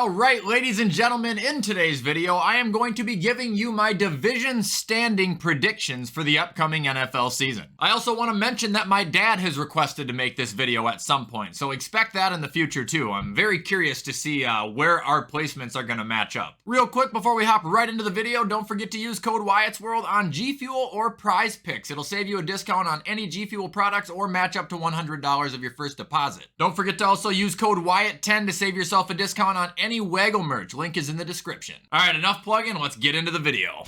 Alright, ladies and gentlemen, in today's video, I am going to be giving you my division standing predictions for the upcoming NFL season. I also want to mention that my dad has requested to make this video at some point, so expect that in the future too. I'm very curious to see where our placements are going to match up. Real quick, before we hop right into the video, don't forget to use code WyattzWorld on G Fuel or Prize Picks. It'll save you a discount on any G Fuel products or match up to $100 of your first deposit. Don't forget to also use code WYATT10 to save yourself a discount on any Waggle merch. Link is in the description. Alright, enough plugging, let's get into the video.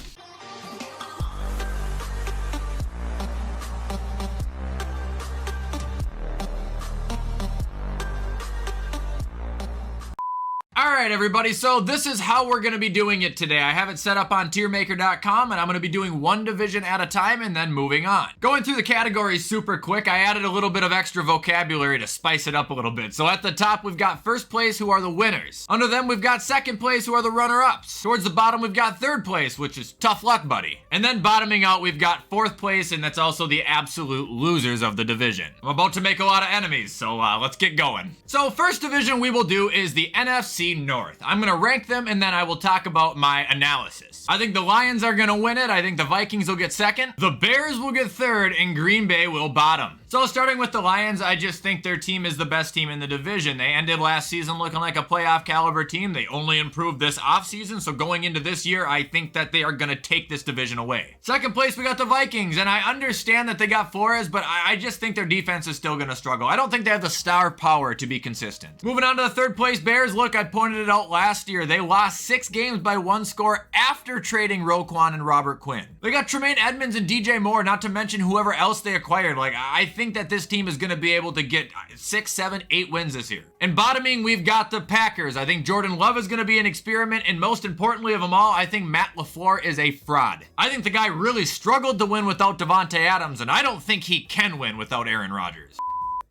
Alright everybody, so this is how we're going to be doing it today. I have it set up on tiermaker.com and I'm going to be doing one division at a time and then moving on. Going through the categories super quick, I added a little bit of extra vocabulary to spice it up a little bit. So at the top we've got first place, who are the winners. Under them we've got second place, who are the runner-ups. Towards the bottom we've got third place, which is tough luck buddy. And then bottoming out we've got fourth place, and that's also the absolute losers of the division. I'm about to make a lot of enemies, so let's get going. So first division we will do is the NFC North. I'm going to rank them and then I will talk about my analysis. I think the Lions are going to win it. I think the Vikings will get second. The Bears will get third and Green Bay will bottom. So starting with the Lions, I just think their team is the best team in the division. They ended last season looking like a playoff caliber team. They only improved this offseason, so going into this year, I think that they are going to take this division away. Second place, we got the Vikings, and I understand that they got Flores, but I just think their defense is still going to struggle. I don't think they have the star power to be consistent. Moving on to the third place Bears, look, I pointed it out last year. They lost 6 games by 1 score after trading Roquan and Robert Quinn. They got Tremaine Edmonds and DJ Moore, not to mention whoever else they acquired. Like, I think that this team is going to be able to get 6, 7, 8 wins this year. And bottoming, we've got the Packers. I think Jordan Love is going to be an experiment, and most importantly of them all, I think Matt LaFleur is a fraud. I think the guy really struggled to win without Devontae Adams, and I don't think he can win without Aaron Rodgers.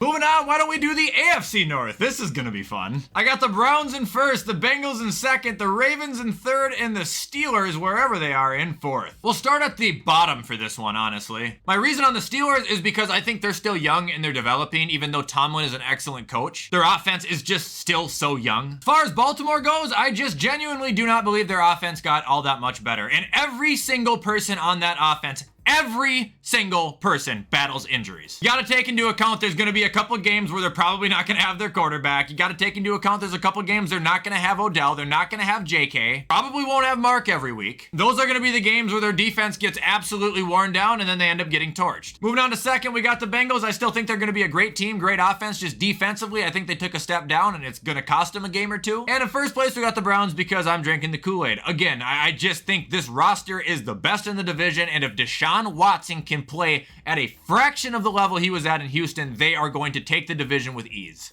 Moving on, why don't we do the AFC North? This is gonna be fun. I got the Browns in first, the Bengals in second, the Ravens in third, and the Steelers, wherever they are, in fourth. We'll start at the bottom for this one, honestly. My reason on the Steelers is because I think they're still young and they're developing, even though Tomlin is an excellent coach. Their offense is just still so young. As far as Baltimore goes, I just genuinely do not believe their offense got all that much better. And every single person on that offense, every single person battles injuries. You gotta take into account there's gonna be a couple games where they're probably not gonna have their quarterback. You gotta take into account there's a couple games they're not gonna have Odell, they're not gonna have JK, probably won't have Mark every week. Those are gonna be the games where their defense gets absolutely worn down and then they end up getting torched. Moving on to second, we got the Bengals. I still think they're gonna be a great team, great offense, just defensively I think they took a step down and it's gonna cost them a game or two. And in first place we got the Browns because I'm drinking the Kool-Aid. Again, I just think this roster is the best in the division, and if Deshaun Watson can play at a fraction of the level he was at in Houston, they are going to take the division with ease.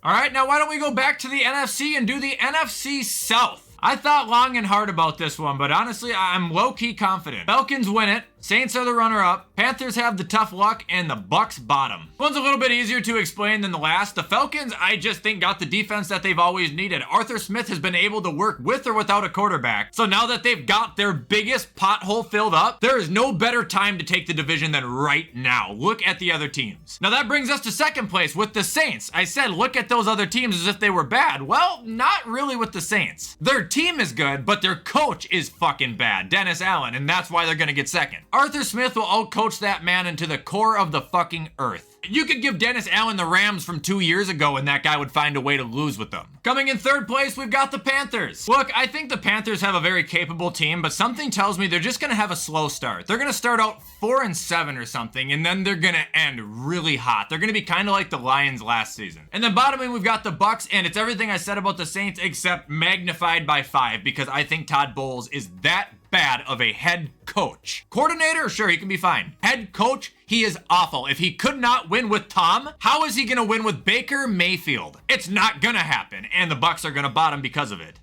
All right, now why don't we go back to the NFC and do the NFC South? I thought long and hard about this one, but honestly, I'm low-key confident. Falcons win it. Saints are the runner-up, Panthers have the tough luck, and the Bucks bottom. One's a little bit easier to explain than the last. The Falcons, I just think, got the defense that they've always needed. Arthur Smith has been able to work with or without a quarterback. So now that they've got their biggest pothole filled up, there is no better time to take the division than right now. Look at the other teams. Now that brings us to second place with the Saints. I said look at those other teams as if they were bad. Well, not really with the Saints. Their team is good, but their coach is fucking bad, Dennis Allen, and that's why they're gonna get second. Arthur Smith will outcoach that man into the core of the fucking earth. You could give Dennis Allen the Rams from 2 years ago and that guy would find a way to lose with them. Coming in third place, we've got the Panthers. Look, I think the Panthers have a very capable team, but something tells me they're just gonna have a slow start. They're gonna start out 4-7 or something, and then they're gonna end really hot. They're gonna be kind of like the Lions last season. And then bottoming, we've got the Bucks, and it's everything I said about the Saints except magnified by 5, because I think Todd Bowles is that bad of a head coach. Coordinator, sure, he can be fine. Head coach, he is awful. If he could not win with Tom, how is he gonna win with Baker Mayfield? It's not gonna happen, and the Bucks are gonna bottom because of it.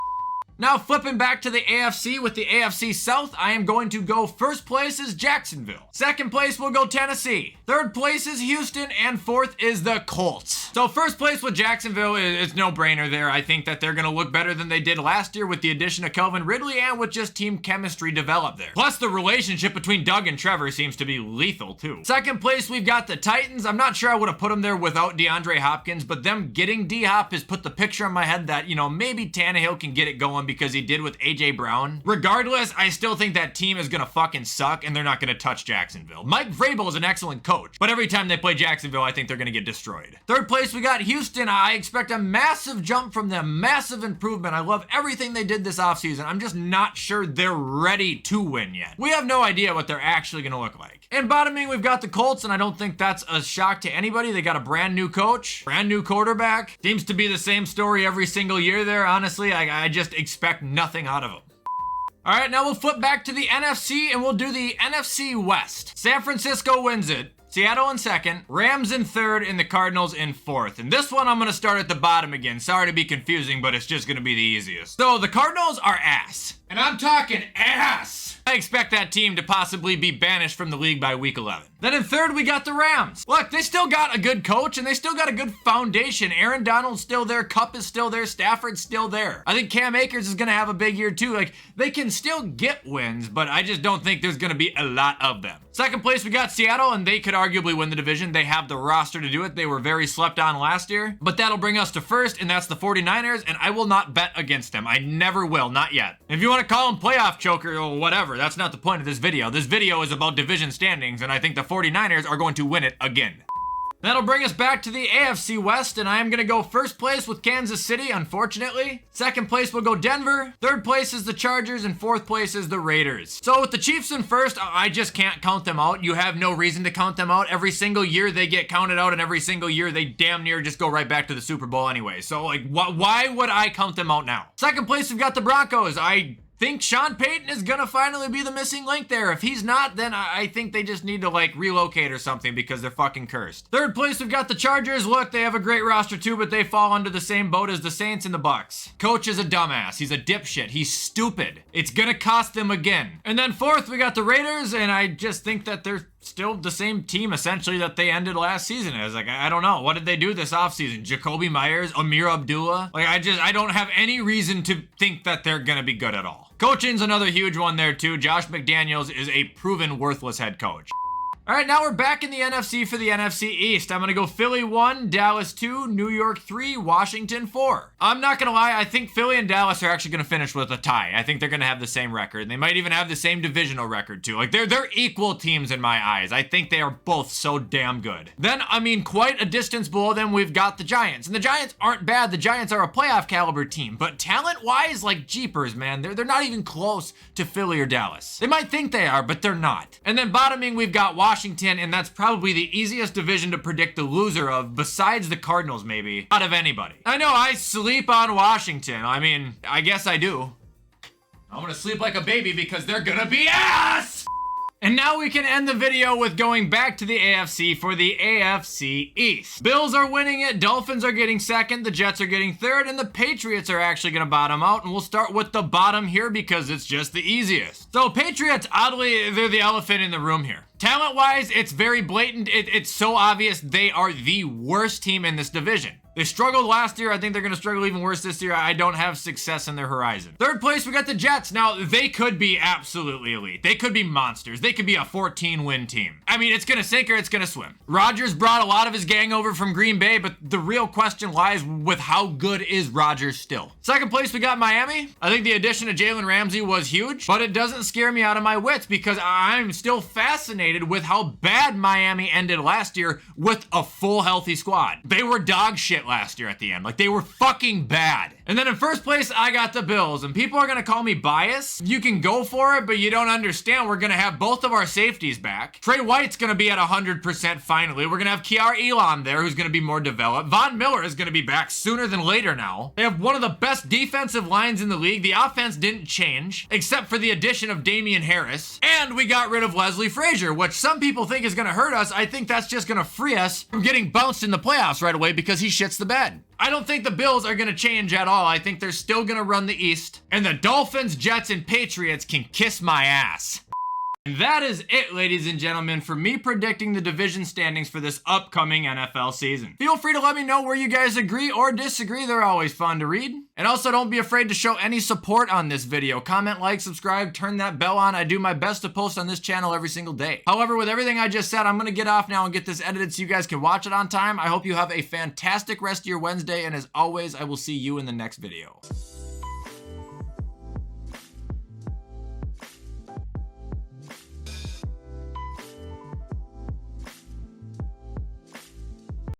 Now flipping back to the AFC with the AFC South, I am going to go first place is Jacksonville. Second place will go Tennessee. Third place is Houston, and fourth is the Colts. So first place with Jacksonville is no brainer there. I think that they're gonna look better than they did last year with the addition of Calvin Ridley and with just team chemistry developed there. Plus the relationship between Doug and Trevor seems to be lethal too. Second place we've got the Titans. I'm not sure I would have put them there without DeAndre Hopkins, but them getting D-Hop has put the picture in my head that, you know, maybe Tannehill can get it going because he did with AJ Brown. Regardless, I still think that team is gonna fucking suck and they're not gonna touch Jacksonville. Mike Vrabel is an excellent coach, but every time they play Jacksonville, I think they're gonna get destroyed. Third place we got Houston. I expect a massive jump from them, massive improvement. I love everything they did this offseason. I'm just not sure they're ready to win yet. We have no idea what they're actually gonna look like. And bottoming, we've got the Colts, and I don't think that's a shock to anybody. They got a brand new coach, brand new quarterback. Seems to be the same story every single year there. Honestly, I just expect nothing out of them. All right, now we'll flip back to the NFC and we'll do the NFC West. San Francisco wins it. Seattle in second, Rams in third, and the Cardinals in fourth. And this one I'm gonna start at the bottom again. Sorry to be confusing, but it's just gonna be the easiest. So the Cardinals are ass. And I'm talking ass. I expect that team to possibly be banished from the league by week 11. Then in third, we got the Rams. Look, they still got a good coach and they still got a good foundation. Aaron Donald's still there, Kupp is still there, Stafford's still there. I think Cam Akers is gonna have a big year too. Like, they can still get wins, but I just don't think there's gonna be a lot of them. Second place, we got Seattle, and they could arguably win the division. They have the roster to do it. They were very slept on last year, but that'll bring us to first, and that's the 49ers, and I will not bet against them. I never will, not yet. If you want to call them playoff choker or whatever, that's not the point of this video. This video is about division standings, and I think the 49ers are going to win it again. That'll bring us back to the AFC West, and I am going to go first place with Kansas City, unfortunately. Second place will go Denver. Third place is the Chargers, and fourth place is the Raiders. So with the Chiefs in first, I just can't count them out. You have no reason to count them out. Every single year they get counted out, and every single year they damn near just go right back to the Super Bowl anyway. So, like, why would I count them out now? Second place, we've got the Broncos. I think Sean Payton is gonna finally be the missing link there. If he's not, then I think they just need to like relocate or something because they're fucking cursed. Third place, we've got the Chargers. Look, they have a great roster too, but they fall under the same boat as the Saints and the Bucks. Coach is a dumbass. He's a dipshit. He's stupid. It's gonna cost them again. And then fourth, we got the Raiders, and I just think that they're still the same team essentially that they ended last season as. Like, I don't know. What did they do this offseason? Jacoby Myers, Amir Abdullah? Like, I don't have any reason to think that they're gonna be good at all. Coaching's another huge one there too. Josh McDaniels is a proven worthless head coach. All right, now we're back in the NFC for the NFC East. I'm going to go Philly 1, Dallas 2, New York 3, Washington 4. I'm not going to lie, I think Philly and Dallas are actually going to finish with a tie. I think they're going to have the same record. They might even have the same divisional record too. Like, they're equal teams in my eyes. I think they are both so damn good. Then, I mean, quite a distance below them, we've got the Giants. And the Giants aren't bad. The Giants are a playoff caliber team. But talent-wise, like jeepers, man, they're not even close to Philly or Dallas. They might think they are, but they're not. And then bottoming, we've got Washington, and that's probably the easiest division to predict the loser of, besides the Cardinals maybe, out of anybody. I know I sleep on Washington. I mean, I guess I do. I'm gonna sleep like a baby because they're gonna be ass! And now we can end the video with going back to the AFC for the AFC East. Bills are winning it, Dolphins are getting second, the Jets are getting third, and the Patriots are actually gonna bottom out, and we'll start with the bottom here because it's just the easiest. So Patriots, oddly, they're the elephant in the room here. Talent-wise, it's very blatant. It's so obvious they are the worst team in this division. They struggled last year. I think they're going to struggle even worse this year. I don't have success in their horizon. Third place, we got the Jets. Now, they could be absolutely elite. They could be monsters. They could be a 14-win team. I mean, it's going to sink or it's going to swim. Rodgers brought a lot of his gang over from Green Bay, but the real question lies with how good is Rodgers still. Second place, we got Miami. I think the addition of Jalen Ramsey was huge, but it doesn't scare me out of my wits because I'm still fascinated with how bad Miami ended last year with a full healthy squad. They were dog shit last year at the end. Like, they were fucking bad. And then in first place, I got the Bills, and people are gonna call me biased. You can go for it, but you don't understand. We're gonna have both of our safeties back. Trey White's gonna be at 100% finally. We're gonna have Kiar Elam there, who's gonna be more developed. Von Miller is gonna be back sooner than later now. They have one of the best defensive lines in the league. The offense didn't change, except for the addition of Damian Harris. And we got rid of Leslie Frazier, which some people think is gonna hurt us. I think that's just gonna free us from getting bounced in the playoffs right away because he shits gets the bed. I don't think the Bills are gonna change at all. I think they're still gonna run the East, and the Dolphins, Jets, and Patriots can kiss my ass. And that is it, ladies and gentlemen, for me predicting the division standings for this upcoming NFL season. Feel free to let me know where you guys agree or disagree. They're always fun to read. And also, don't be afraid to show any support on this video. Comment, like, subscribe, turn that bell on. I do my best to post on this channel every single day. However, with everything I just said, I'm going to get off now and get this edited so you guys can watch it on time. I hope you have a fantastic rest of your Wednesday, and as always, I will see you in the next video.